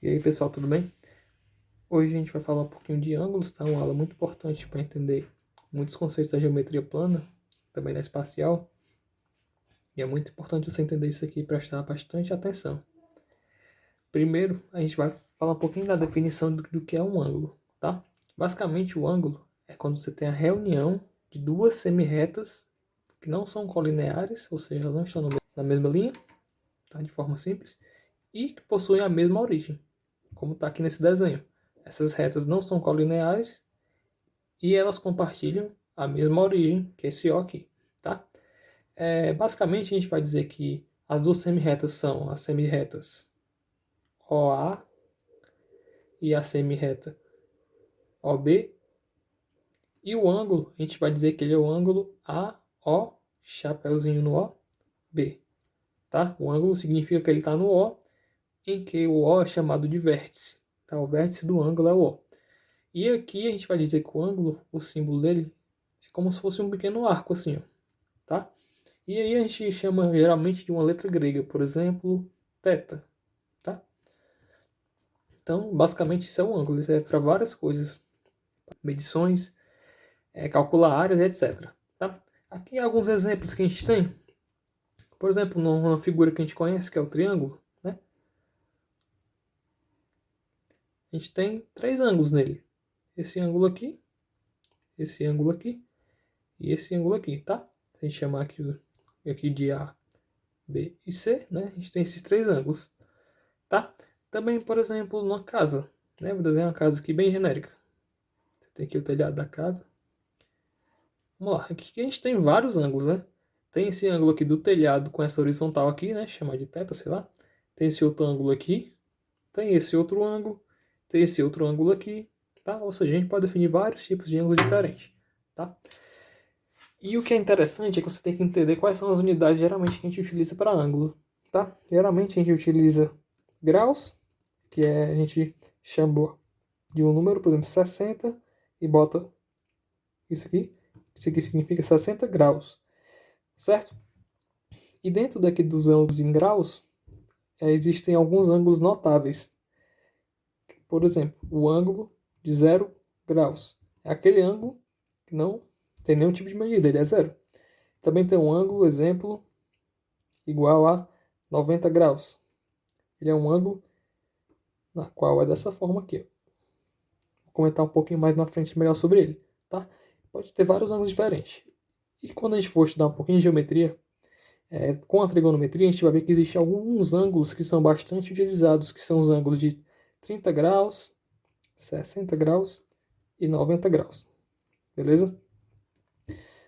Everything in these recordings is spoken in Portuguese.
E aí pessoal, tudo bem? Hoje a gente vai falar um pouquinho de ângulos, tá? Uma aula muito importante para entender muitos conceitos da geometria plana, também da espacial. E é muito importante você entender isso aqui e prestar bastante atenção. Primeiro, a gente vai falar um pouquinho da definição do que é um ângulo, tá? Basicamente, o ângulo é quando você tem a reunião de duas semirretas que não são colineares, ou seja, elas não estão na mesma linha, tá? De forma simples, e que possuem a mesma origem, como está aqui nesse desenho. Essas retas não são colineares e elas compartilham a mesma origem, que é esse O aqui, tá? Basicamente, a gente vai dizer que as duas semirretas são as semirretas OA e a semirreta OB, e o ângulo, a gente vai dizer que ele é o ângulo AO, chapéuzinho no O, B, tá? O ângulo significa que ele está no O, em que o O é chamado de vértice, tá? O vértice do ângulo é o O. E aqui a gente vai dizer que o ângulo, o símbolo dele, é como se fosse um pequeno arco assim, ó, tá? E aí a gente chama geralmente de uma letra grega, por exemplo, θ, tá? Então, basicamente isso é um ângulo, isso é para várias coisas, medições, calcular áreas, etc, tá? Aqui alguns exemplos que a gente tem. Por exemplo, numa figura que a gente conhece, que é o triângulo, né? A gente tem três ângulos nele. Esse ângulo aqui e esse ângulo aqui, tá? Se a gente chamar aqui de A, B e C, né? A gente tem esses três ângulos, tá? Também, por exemplo, numa casa, né? Vou desenhar uma casa aqui bem genérica. Você tem aqui o telhado da casa. Vamos lá, aqui a gente tem vários ângulos, né? Tem esse ângulo aqui do telhado com essa horizontal aqui, né? Chamar de θ, sei lá. Tem esse outro ângulo aqui. Tem esse outro ângulo. Tem esse outro ângulo aqui, tá? Ou seja, a gente pode definir vários tipos de ângulos diferentes, tá? E o que é interessante é que você tem que entender quais são as unidades geralmente que a gente utiliza para ângulo, tá? Geralmente a gente utiliza graus, que a gente chama de um número, por exemplo, 60, e bota isso aqui. Isso aqui significa 60 graus, certo? E dentro daqui dos ângulos em graus, existem alguns ângulos notáveis. Por exemplo, o ângulo de 0 graus. É aquele ângulo que não tem nenhum tipo de medida, ele é zero. Também tem um ângulo, exemplo, igual a 90 graus. Ele é um ângulo na qual é dessa forma aqui. Vou comentar um pouquinho mais na frente melhor sobre ele, tá? Pode ter vários ângulos diferentes. E quando a gente for estudar um pouquinho de geometria, com a trigonometria, a gente vai ver que existem alguns ângulos que são bastante utilizados, que são os ângulos de 30 graus, 60 graus e 90 graus. Beleza?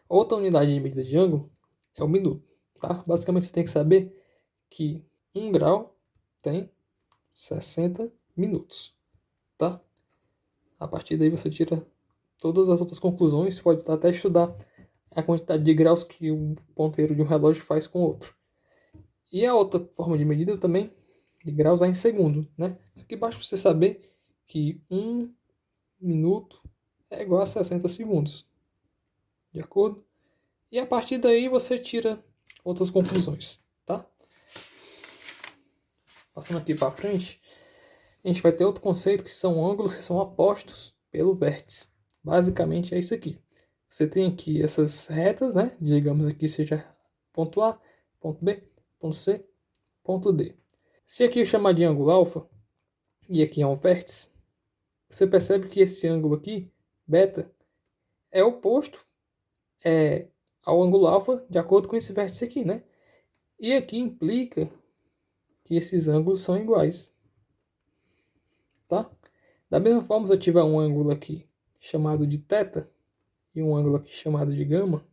Outra unidade de medida de ângulo é o minuto, tá? Basicamente você tem que saber que 1 grau tem 60 minutos, tá? A partir daí você tira todas as outras conclusões, pode até estudar a quantidade de graus que o ponteiro de um relógio faz com o outro. E a outra forma de medida também, de graus, é em segundo, né? Isso aqui basta você saber que 1 minuto é igual a 60 segundos, de acordo? E a partir daí você tira outras conclusões, tá? Passando aqui para frente, a gente vai ter outro conceito que são ângulos que são opostos pelo vértice. Basicamente é isso aqui. Você tem aqui essas retas, né? Digamos aqui seja ponto A, ponto B, ponto C, ponto D. Se aqui eu chamar de ângulo alfa, e aqui é um vértice, você percebe que esse ângulo aqui, beta, é oposto ao ângulo alfa de acordo com esse vértice aqui, né? E aqui implica que esses ângulos são iguais, tá? Da mesma forma, se eu tiver um ângulo aqui chamado de θ e um ângulo aqui chamado de gama,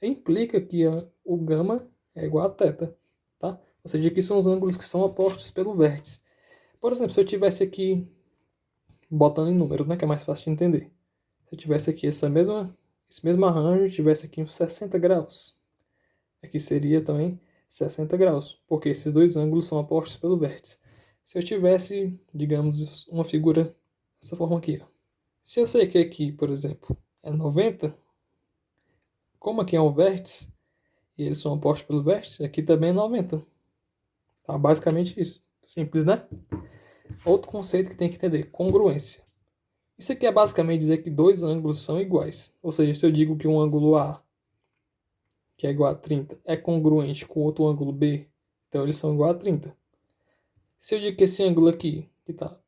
implica que o gama é igual a θ, tá? Ou seja, aqui são os ângulos que são opostos pelo vértice. Por exemplo, se eu tivesse aqui, botando em número, né, que é mais fácil de entender. Se eu tivesse aqui esse mesmo arranjo, tivesse aqui uns 60 graus, aqui seria também 60 graus, porque esses dois ângulos são opostos pelo vértice. Se eu tivesse, digamos, uma figura dessa forma aqui, ó. Se eu sei que aqui, por exemplo, é 90, como aqui é um vértice, e eles são opostos pelo vértice, aqui também é 90. Tá, basicamente isso. Simples, né? Outro conceito que tem que entender, congruência. Isso aqui é basicamente dizer que dois ângulos são iguais. Ou seja, se eu digo que um ângulo A, que é igual a 30, é congruente com outro ângulo B, então eles são iguais a 30. Se eu digo que esse ângulo aqui, que está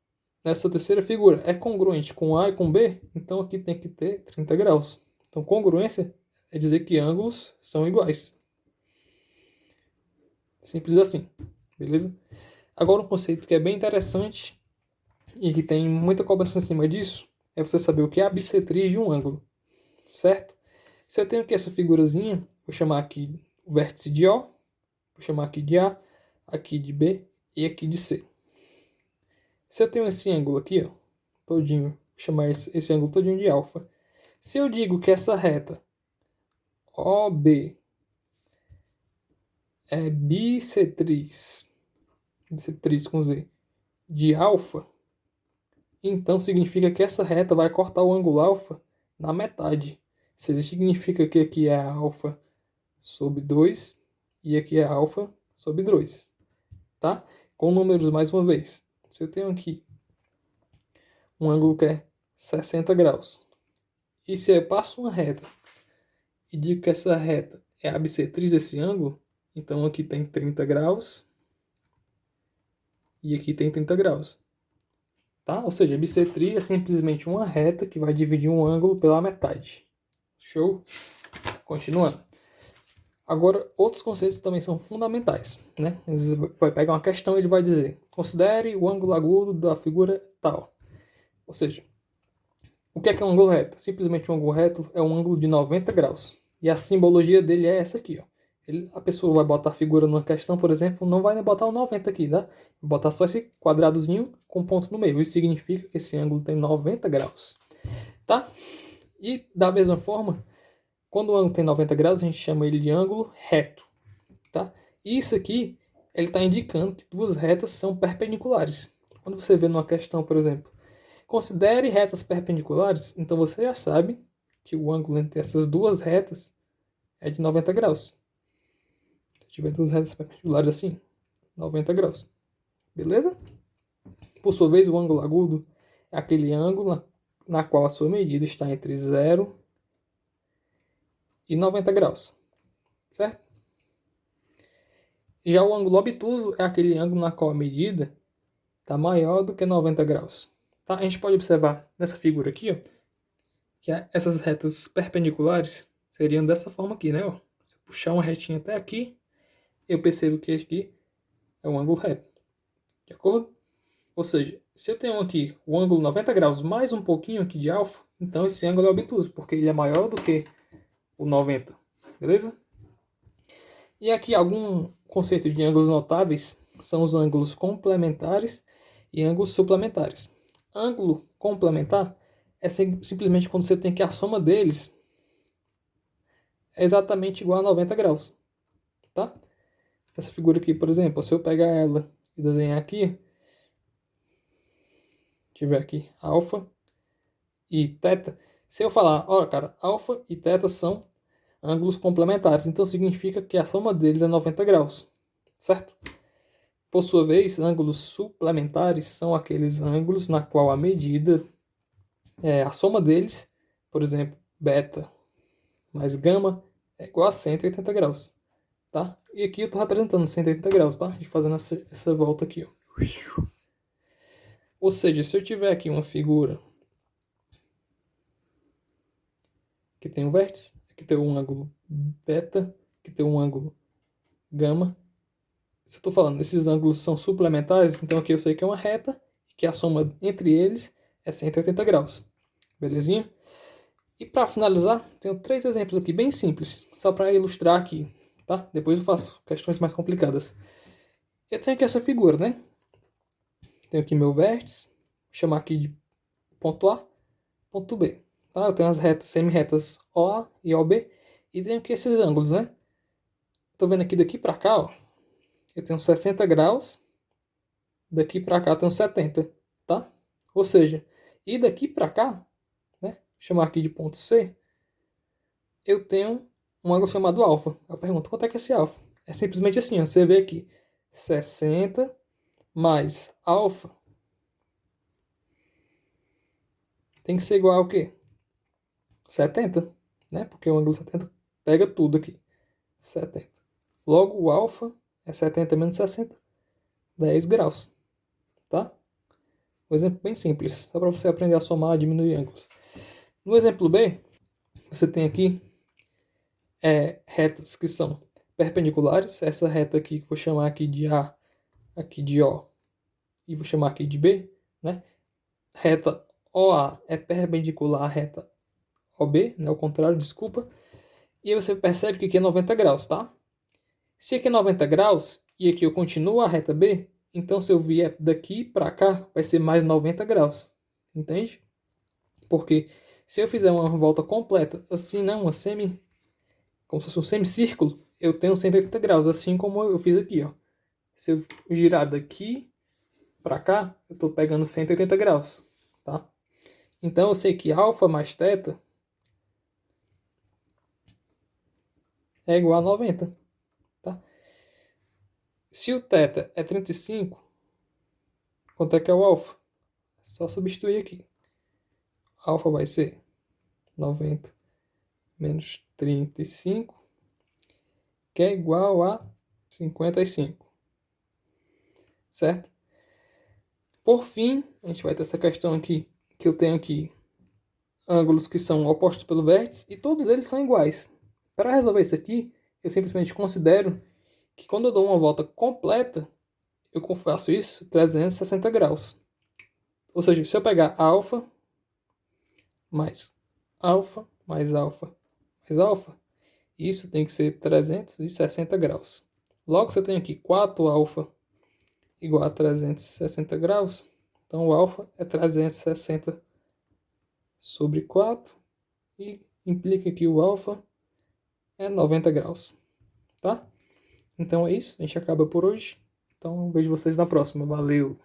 nessa terceira figura, é congruente com A e com B, então aqui tem que ter 30 graus. Então, congruência é dizer que ângulos são iguais. Simples assim, beleza? Agora, um conceito que é bem interessante e que tem muita cobrança em cima disso é você saber o que é a bissetriz de um ângulo, certo? Se eu tenho aqui essa figurazinha, vou chamar aqui o vértice de O, vou chamar aqui de A, aqui de B e aqui de C. Se eu tenho esse ângulo aqui, ó, todinho, vou chamar esse ângulo todinho de alfa. Se eu digo que essa reta OB é bissetriz com Z, de alfa, então significa que essa reta vai cortar o ângulo alfa na metade. Isso significa que aqui é alfa sobre 2 e aqui é alfa sobre 2. Tá? Com números mais uma vez. Se eu tenho aqui um ângulo que é 60 graus, e se eu passo uma reta e digo que essa reta é a bissetriz desse ângulo, então aqui tem 30 graus e aqui tem 30 graus. Tá? Ou seja, a bissetria é simplesmente uma reta que vai dividir um ângulo pela metade. Show? Continuando. Agora, outros conceitos também são fundamentais. Né? Ele vai pegar uma questão e ele vai dizer: considere o ângulo agudo da figura tal. Ou seja, o que é um ângulo reto? Simplesmente um ângulo reto é um ângulo de 90 graus. E a simbologia dele é essa aqui. Ó. A pessoa vai botar a figura numa questão, por exemplo, não vai botar o 90 aqui, tá? Vai botar só esse quadradozinho com ponto no meio. Isso significa que esse ângulo tem 90 graus. Tá? E da mesma forma, quando o ângulo tem 90 graus, a gente chama ele de ângulo reto. Tá? E isso aqui, ele está indicando que duas retas são perpendiculares. Quando você vê numa questão, por exemplo, considere retas perpendiculares, então você já sabe que o ângulo entre essas duas retas é de 90 graus. Se tiver duas retas perpendiculares assim, 90 graus. Beleza? Por sua vez, o ângulo agudo é aquele ângulo na qual a sua medida está entre 0 e 90 graus. Certo? Já o ângulo obtuso é aquele ângulo na qual a medida está maior do que 90 graus. Tá? A gente pode observar nessa figura aqui, ó, que essas retas perpendiculares seriam dessa forma aqui, né? Ó. Se eu puxar uma retinha até aqui, eu percebo que aqui é um ângulo reto. De acordo? Ou seja, se eu tenho aqui o ângulo 90 graus mais um pouquinho aqui de alfa, então esse ângulo é obtuso, porque ele é maior do que o 90. Beleza? E aqui algum conceito de ângulos notáveis são os ângulos complementares e ângulos suplementares. Ângulo complementar é simplesmente quando você tem que a soma deles é exatamente igual a 90 graus. Tá? Essa figura aqui, por exemplo, se eu pegar ela e desenhar aqui, tiver aqui alfa e θ, se eu falar, olha cara, alfa e θ são ângulos complementares, então significa que a soma deles é 90 graus, certo? Por sua vez, ângulos suplementares são aqueles ângulos na qual a medida, a soma deles, por exemplo, beta mais gama é igual a 180 graus, tá? E aqui eu estou representando 180 graus, tá? Fazendo essa volta aqui, ó. Ou seja, se eu tiver aqui uma figura que tem um vértice, que tem um ângulo beta, que tem um ângulo gama, se eu estou falando, esses ângulos são suplementares, então aqui eu sei que é uma reta, que a soma entre eles é 180 graus. Belezinha? E para finalizar, tenho 3 exemplos aqui bem simples, só para ilustrar aqui, tá? Depois eu faço questões mais complicadas. Eu tenho aqui essa figura, né? Tenho aqui meu vértice, vou chamar aqui de ponto A, ponto B. Tá? Eu tenho as retas semi-retas OA e OB, e tenho aqui esses ângulos, né? Estou vendo aqui daqui para cá, ó, eu tenho 60 graus, daqui para cá eu tenho 70, tá? Ou seja, e daqui para cá, né? Vou chamar aqui de ponto C, eu tenho um ângulo chamado alfa. Eu pergunto, quanto é que é esse alfa? É simplesmente assim, ó, você vê aqui, 60 mais alfa tem que ser igual ao quê? 70, né? Porque o ângulo 70 pega tudo aqui. 70. Logo, o alfa é 70 menos 60, 10 graus, tá? Um exemplo bem simples, só para você aprender a somar e diminuir ângulos. No exemplo B, você tem aqui retas que são perpendiculares. Essa reta aqui, que eu vou chamar aqui de A, aqui de O, e vou chamar aqui de B, né? Reta OA é perpendicular à reta OB, né? Ao contrário, desculpa. E aí você percebe que aqui é 90 graus, tá? Se aqui é 90 graus e aqui eu continuo a reta B, então se eu vier daqui para cá, vai ser mais 90 graus. Entende? Porque se eu fizer uma volta completa, assim, né? Como se fosse um semicírculo, eu tenho 180 graus, assim como eu fiz aqui, ó. Se eu girar daqui para cá, eu estou pegando 180 graus, tá? Então eu sei que alfa mais θ é igual a 90, tá? Se o θ é 35, quanto é que é o alfa? É só substituir aqui. Alfa vai ser 90 menos 35, que é igual a 55, certo? Por fim, a gente vai ter essa questão aqui, que eu tenho aqui ângulos que são opostos pelo vértice e todos eles são iguais. Para resolver isso aqui, eu simplesmente considero que quando eu dou uma volta completa, eu faço isso 360 graus. Ou seja, se eu pegar alfa mais alfa mais alfa mais alfa, isso tem que ser 360 graus. Logo, se eu tenho aqui 4 alfa igual a 360 graus, então o alfa é 360 sobre 4 e implica que o alfa é 90 graus, tá? Então é isso, a gente acaba por hoje. Então vejo vocês na próxima. Valeu!